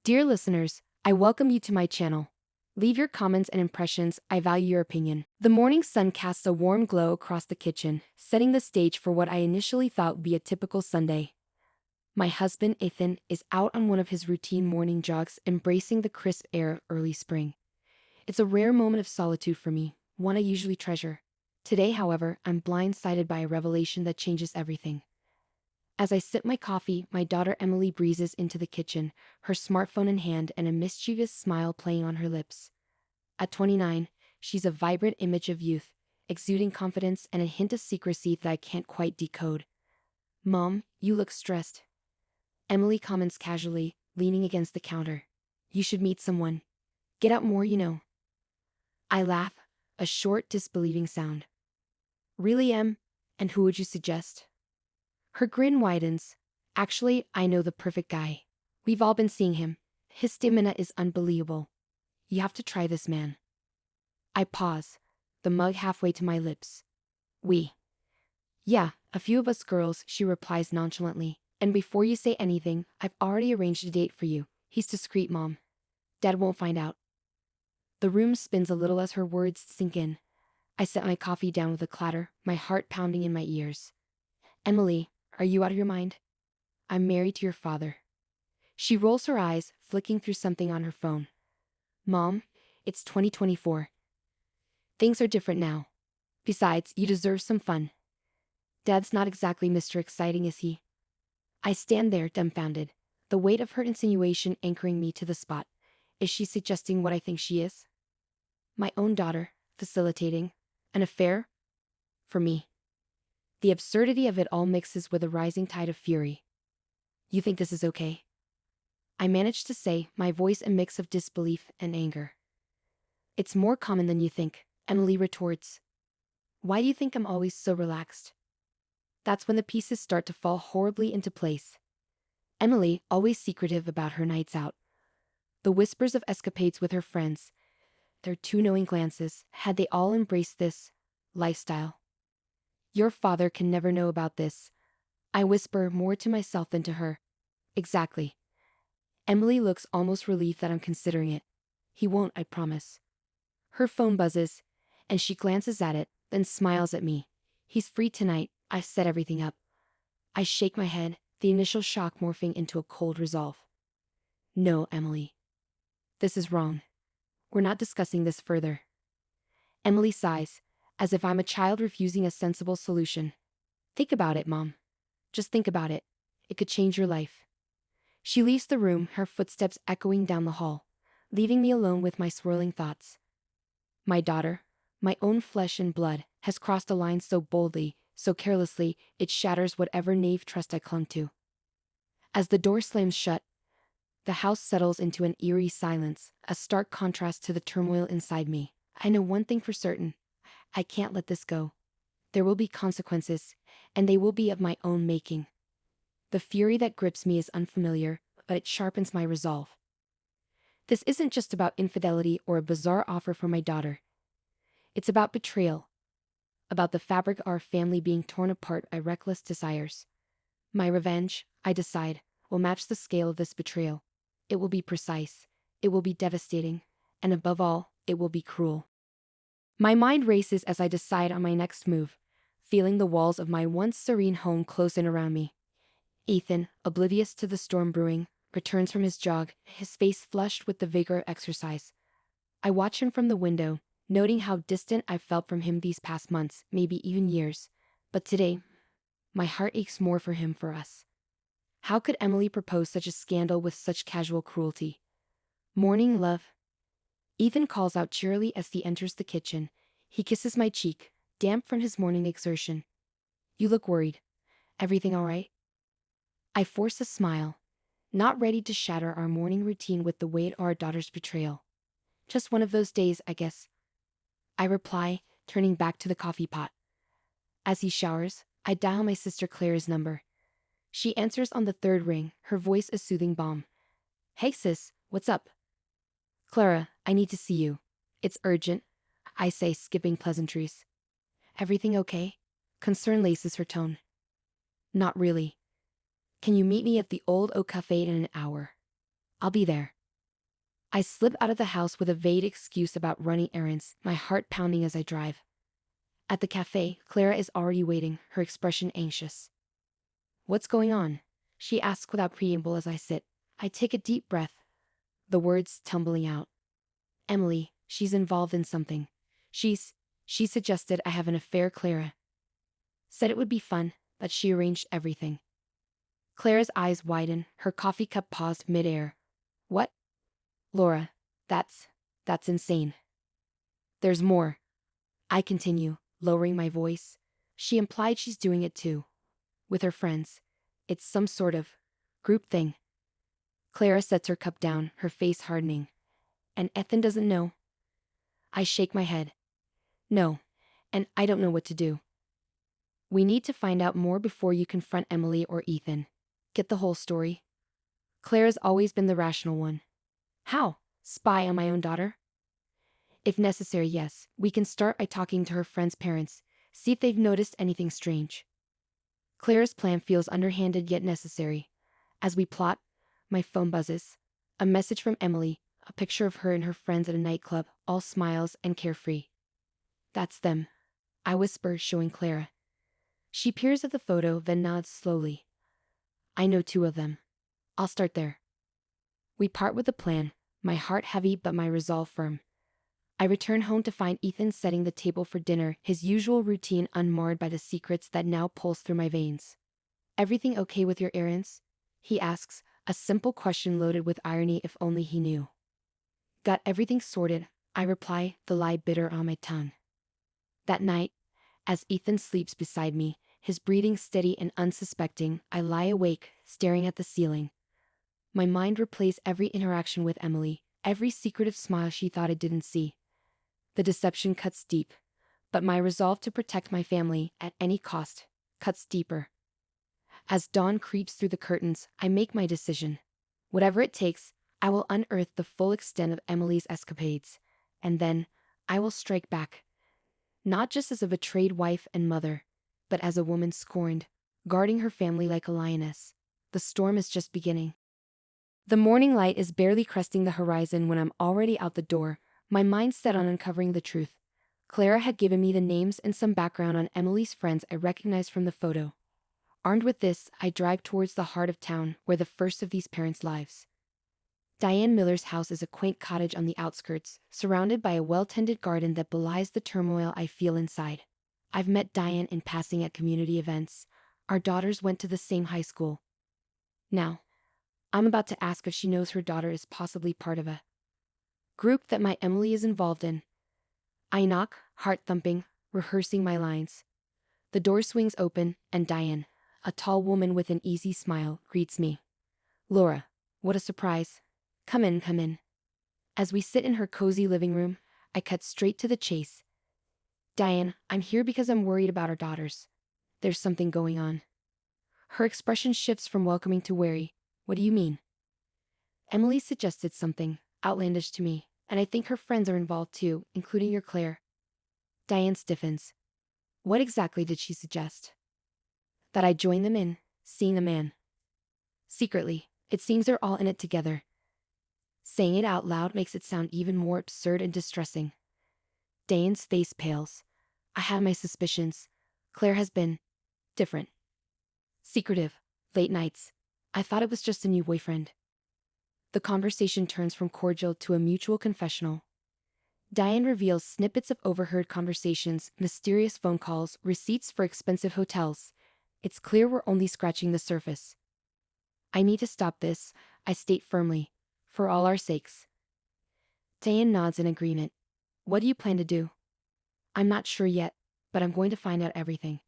Dear listeners, I welcome you to my channel. Leave your comments and impressions, I value your opinion. The morning sun casts a warm glow across the kitchen, setting the stage for what I initially thought would be a typical Sunday. My husband, Ethan, is out on one of his routine morning jogs, embracing the crisp air of early spring. It's a rare moment of solitude for me, one I usually treasure. Today, however, I'm blindsided by a revelation that changes everything. As I sip my coffee, my daughter Emily breezes into the kitchen, her smartphone in hand and a mischievous smile playing on her lips. At 29, she's a vibrant image of youth, exuding confidence and a hint of secrecy that I can't quite decode. "Mom, you look stressed," Emily comments casually, leaning against the counter. "You should meet someone. Get out more. I laugh, a short, disbelieving sound. "Really, Em? And who would you suggest?" Her grin widens. "Actually, I know the perfect guy. We've all been seeing him. His stamina is unbelievable. You have to try this man." I pause, the mug halfway to my lips. "We?" "Yeah, a few of us girls," she replies nonchalantly. "And before you say anything, I've already arranged a date for you. He's discreet, Mom. Dad won't find out." The room spins a little as her words sink in. I set my coffee down with a clatter, my heart pounding in my ears. "Emily, are you out of your mind? I'm married to your father." She rolls her eyes, flicking through something on her phone. "Mom, it's 2024. Things are different now. Besides, you deserve some fun. Dad's not exactly Mr. Exciting, is he?" I stand there, dumbfounded, the weight of her insinuation anchoring me to the spot. Is she suggesting what I think she is? My own daughter, facilitating an affair? For me. The absurdity of it all mixes with a rising tide of fury. "You think this is okay?" I manage to say, my voice a mix of disbelief and anger. "It's more common than you think," Emily retorts. "Why do you think I'm always so relaxed?" That's when the pieces start to fall horribly into place. Emily, always secretive about her nights out. The whispers of escapades with her friends. Their too knowing glances, had they all embraced this lifestyle. "Your father can never know about this." I whisper, more to myself than to her. "Exactly." Emily looks almost relieved that I'm considering it. "He won't, I promise." Her phone buzzes, and she glances at it, then smiles at me. "He's free tonight, I've set everything up." I shake my head, the initial shock morphing into a cold resolve. "No, Emily. This is wrong. We're not discussing this further." Emily sighs, as if I'm a child refusing a sensible solution. "Think about it, Mom. Just think about it. It could change your life." She leaves the room, her footsteps echoing down the hall, leaving me alone with my swirling thoughts. My daughter, my own flesh and blood, has crossed a line so boldly, so carelessly, it shatters whatever naive trust I clung to. As the door slams shut, the house settles into an eerie silence, a stark contrast to the turmoil inside me. I know one thing for certain. I can't let this go. There will be consequences, and they will be of my own making. The fury that grips me is unfamiliar, but it sharpens my resolve. This isn't just about infidelity or a bizarre offer for my daughter. It's about betrayal. About the fabric of our family being torn apart by reckless desires. My revenge, I decide, will match the scale of this betrayal. It will be precise, it will be devastating, and above all, it will be cruel. My mind races as I decide on my next move, feeling the walls of my once serene home close in around me. Ethan, oblivious to the storm brewing, returns from his jog, his face flushed with the vigor of exercise. I watch him from the window, noting how distant I've felt from him these past months, maybe even years. But today, my heart aches more for him, for us. How could Emily propose such a scandal with such casual cruelty? "Morning, love." Ethan calls out cheerily as he enters the kitchen. He kisses my cheek, damp from his morning exertion. "You look worried. Everything all right?" I force a smile, not ready to shatter our morning routine with the weight of our daughter's betrayal. "Just one of those days, I guess," I reply, turning back to the coffee pot. As he showers, I dial my sister Claire's number. She answers on the third ring, her voice a soothing balm. "Hey sis, what's up?" "Clara, I need to see you. It's urgent," I say, skipping pleasantries. "Everything okay?" Concern laces her tone. "Not really. Can you meet me at the Old Oak Cafe in an hour?" I'll be there. I slip out of the house with a vague excuse about running errands, my heart pounding as I drive. At the cafe, Clara is already waiting, her expression anxious. What's going on? She asks without preamble as I sit. I take a deep breath, the words tumbling out. Emily, she's involved in something. She suggested I have an affair. Clara said it would be fun, but she arranged everything. Clara's eyes widen, her coffee cup paused midair. What? Laura, that's insane. There's more. I continue, lowering my voice. She implied she's doing it too. With her friends. It's some sort of group thing. Clara sets her cup down, her face hardening. And Ethan doesn't know? I shake my head. No, and I don't know what to do. We need to find out more before you confront Emily or Ethan. Get the whole story. Clara's always been the rational one. How? Spy on my own daughter? If necessary, yes. We can start by talking to her friends' parents, see if they've noticed anything strange. Clara's plan feels underhanded yet necessary. As we plot, my phone buzzes. A message from Emily, a picture of her and her friends at a nightclub, all smiles and carefree. That's them, I whisper, showing Clara. She peers at the photo, then nods slowly. I know 2 of them. I'll start there. We part with a plan, my heart heavy but my resolve firm. I return home to find Ethan setting the table for dinner, his usual routine unmarred by the secrets that now pulse through my veins. Everything okay with your errands? He asks, a simple question loaded with irony if only he knew. Got everything sorted, I reply, the lie bitter on my tongue. That night, as Ethan sleeps beside me, his breathing steady and unsuspecting, I lie awake, staring at the ceiling. My mind replays every interaction with Emily, every secretive smile she thought I didn't see. The deception cuts deep, but my resolve to protect my family at any cost cuts deeper. As dawn creeps through the curtains, I make my decision. Whatever it takes, I will unearth the full extent of Emily's escapades, and then I will strike back. Not just as a betrayed wife and mother, but as a woman scorned, guarding her family like a lioness. The storm is just beginning. The morning light is barely cresting the horizon when I'm already out the door, my mind set on uncovering the truth. Clara had given me the names and some background on Emily's friends I recognized from the photo. Armed with this, I drive towards the heart of town, where the first of these parents' lives. Diane Miller's house is a quaint cottage on the outskirts, surrounded by a well-tended garden that belies the turmoil I feel inside. I've met Diane in passing at community events. Our daughters went to the same high school. Now, I'm about to ask if she knows her daughter is possibly part of a group that my Emily is involved in. I knock, heart thumping, rehearsing my lines. The door swings open, and Diane, a tall woman with an easy smile, greets me. Laura, what a surprise. Come in, come in. As we sit in her cozy living room, I cut straight to the chase. Diane, I'm here because I'm worried about our daughters. There's something going on. Her expression shifts from welcoming to wary. What do you mean? Emily suggested something outlandish to me, and I think her friends are involved too, including your Claire. Diane stiffens. What exactly did she suggest? That I join them in seeing a man. Secretly, it seems they're all in it together. Saying it out loud makes it sound even more absurd and distressing. Diane's face pales. I have my suspicions. Claire has been different. Secretive. Late nights. I thought it was just a new boyfriend. The conversation turns from cordial to a mutual confessional. Diane reveals snippets of overheard conversations, mysterious phone calls, receipts for expensive hotels. It's clear we're only scratching the surface. I need to stop this, I state firmly, for all our sakes. Diane nods in agreement. What do you plan to do? I'm not sure yet, but I'm going to find out everything.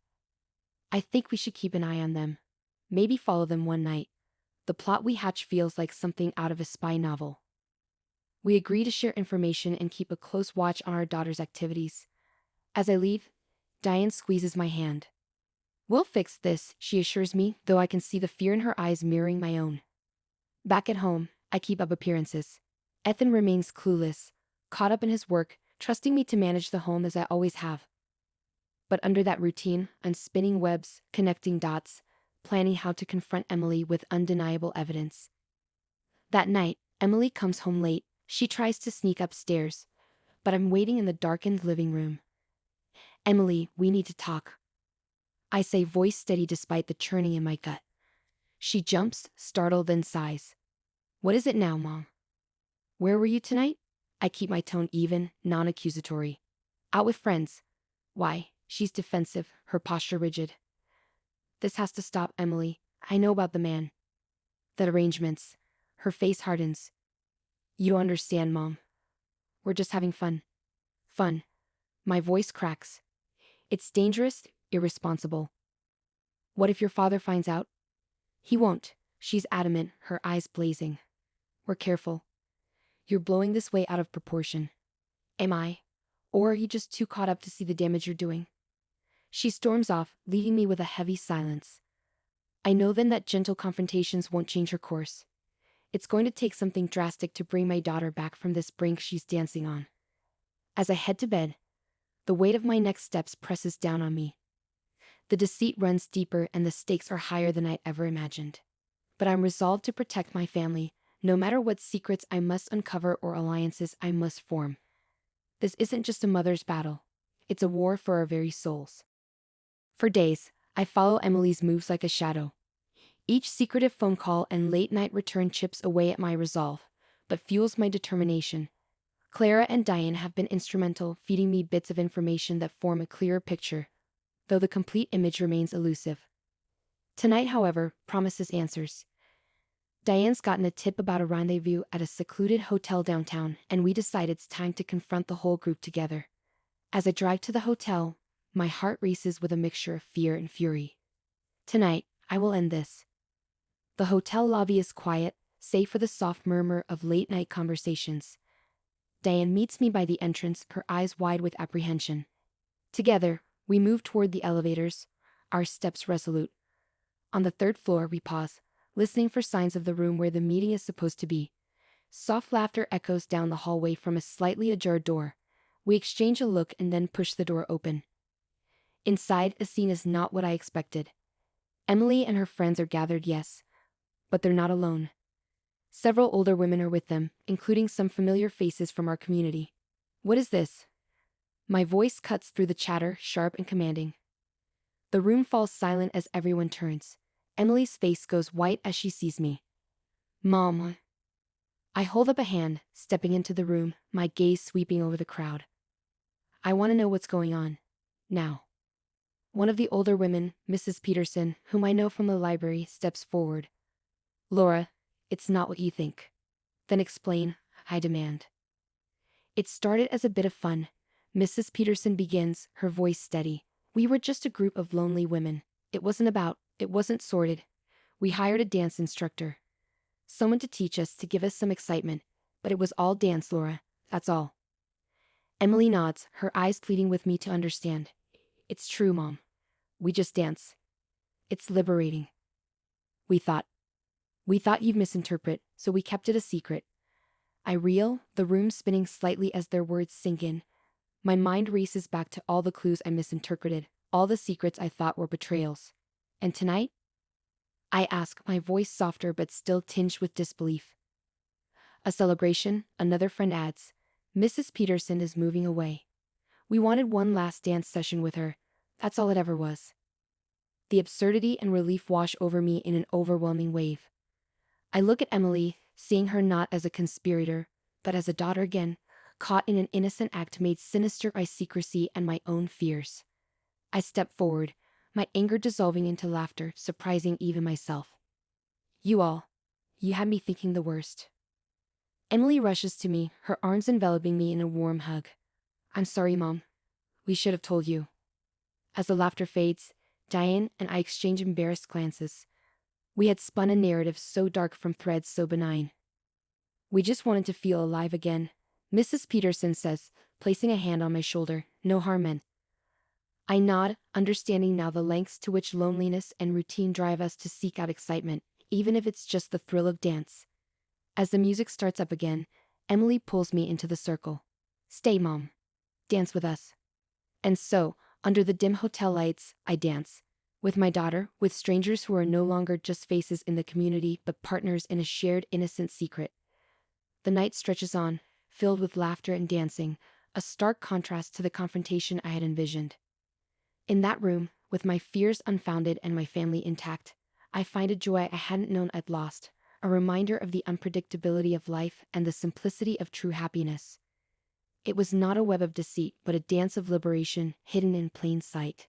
I think we should keep an eye on them. Maybe follow them one night. The plot we hatch feels like something out of a spy novel. We agree to share information and keep a close watch on our daughter's activities. As I leave, Diane squeezes my hand. We'll fix this, she assures me, though I can see the fear in her eyes mirroring my own. Back at home, I keep up appearances. Ethan remains clueless, caught up in his work, trusting me to manage the home as I always have. But under that routine, I'm spinning webs, connecting dots, planning how to confront Emily with undeniable evidence. That night, Emily comes home late. She tries to sneak upstairs, but I'm waiting in the darkened living room. Emily, we need to talk. I say, voice steady despite the churning in my gut. She jumps, startled, then sighs. What is it now, Mom? Where were you tonight? I keep my tone even, non-accusatory. Out with friends. Why? She's defensive, her posture rigid. This has to stop, Emily. I know about the man. The arrangements. Her face hardens. You don't understand, Mom. We're just having fun. Fun. My voice cracks. It's dangerous, irresponsible. What if your father finds out? He won't. She's adamant, her eyes blazing. We're careful. You're blowing this way out of proportion. Am I? Or are you just too caught up to see the damage you're doing? She storms off, leaving me with a heavy silence. I know then that gentle confrontations won't change her course. It's going to take something drastic to bring my daughter back from this brink she's dancing on. As I head to bed, the weight of my next steps presses down on me. The deceit runs deeper and the stakes are higher than I ever imagined. But I'm resolved to protect my family, no matter what secrets I must uncover or alliances I must form. This isn't just a mother's battle. It's a war for our very souls. For days, I follow Emily's moves like a shadow. Each secretive phone call and late-night return chips away at my resolve, but fuels my determination. Clara and Diane have been instrumental, feeding me bits of information that form a clearer picture, though the complete image remains elusive. Tonight, however, promises answers. Diane's gotten a tip about a rendezvous at a secluded hotel downtown, and we decide it's time to confront the whole group together. As I drive to the hotel, my heart races with a mixture of fear and fury. Tonight, I will end this. The hotel lobby is quiet, save for the soft murmur of late-night conversations. Diane meets me by the entrance, her eyes wide with apprehension. Together, we move toward the elevators, our steps resolute. On the third floor, we pause, listening for signs of the room where the meeting is supposed to be. Soft laughter echoes down the hallway from a slightly ajar door. We exchange a look and then push the door open. Inside, the scene is not what I expected. Emily and her friends are gathered, yes, but they're not alone. Several older women are with them, including some familiar faces from our community. What is this? My voice cuts through the chatter, sharp and commanding. The room falls silent as everyone turns. Emily's face goes white as she sees me. Mom. I hold up a hand, stepping into the room, my gaze sweeping over the crowd. I want to know what's going on. Now. One of the older women, Mrs. Peterson, whom I know from the library, steps forward. Laura, it's not what you think. Then explain, I demand. It started as a bit of fun. Mrs. Peterson begins, her voice steady. We were just a group of lonely women. It wasn't sordid. We hired a dance instructor. Someone to teach us, to give us some excitement. But it was all dance, Laura. That's all. Emily nods, her eyes pleading with me to understand. It's true, Mom. We just dance. It's liberating. We thought you'd misinterpret, so we kept it a secret. I reel, the room spinning slightly as their words sink in. My mind races back to all the clues I misinterpreted, all the secrets I thought were betrayals. And tonight? I ask, my voice softer but still tinged with disbelief. A celebration, another friend adds. Mrs. Peterson is moving away. We wanted one last dance session with her. That's all it ever was. The absurdity and relief wash over me in an overwhelming wave. I look at Emily, seeing her not as a conspirator, but as a daughter again, caught in an innocent act made sinister by secrecy and my own fears. I step forward, my anger dissolving into laughter, surprising even myself. You had me thinking the worst. Emily rushes to me, her arms enveloping me in a warm hug. I'm sorry, Mom. We should have told you. As the laughter fades, Diane and I exchange embarrassed glances. We had spun a narrative so dark from threads so benign. We just wanted to feel alive again, Mrs. Peterson says, placing a hand on my shoulder. No harm meant. I nod, understanding now the lengths to which loneliness and routine drive us to seek out excitement, even if it's just the thrill of dance. As the music starts up again, Emily pulls me into the circle. Stay, Mom. Dance with us. And so, under the dim hotel lights, I dance. With my daughter, with strangers who are no longer just faces in the community but partners in a shared innocent secret. The night stretches on, filled with laughter and dancing, a stark contrast to the confrontation I had envisioned. In that room, with my fears unfounded and my family intact, I find a joy I hadn't known I'd lost, a reminder of the unpredictability of life and the simplicity of true happiness. It was not a web of deceit, but a dance of liberation hidden in plain sight.